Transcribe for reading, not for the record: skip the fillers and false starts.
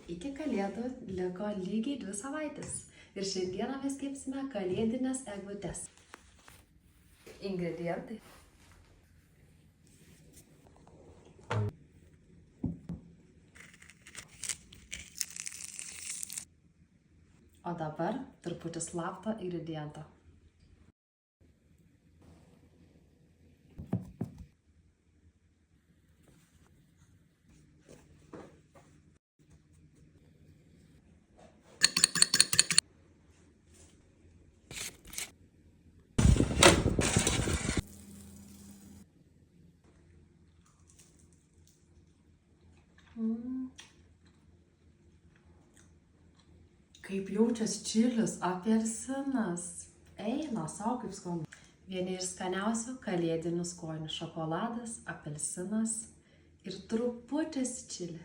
Iki kalėdų liko lygiai 2 savaitės. Ir šiandieną mes kepsime kalėdines eglutes. Ingredientai. O dabar truputį slapto ingrediento. Kaip jaučiasi čilis, apelsinas. Eina, sau kaip skanu. Vieni iš skaniausių kalėdinių skonių. Šokoladas, apelsinas ir truputis čili.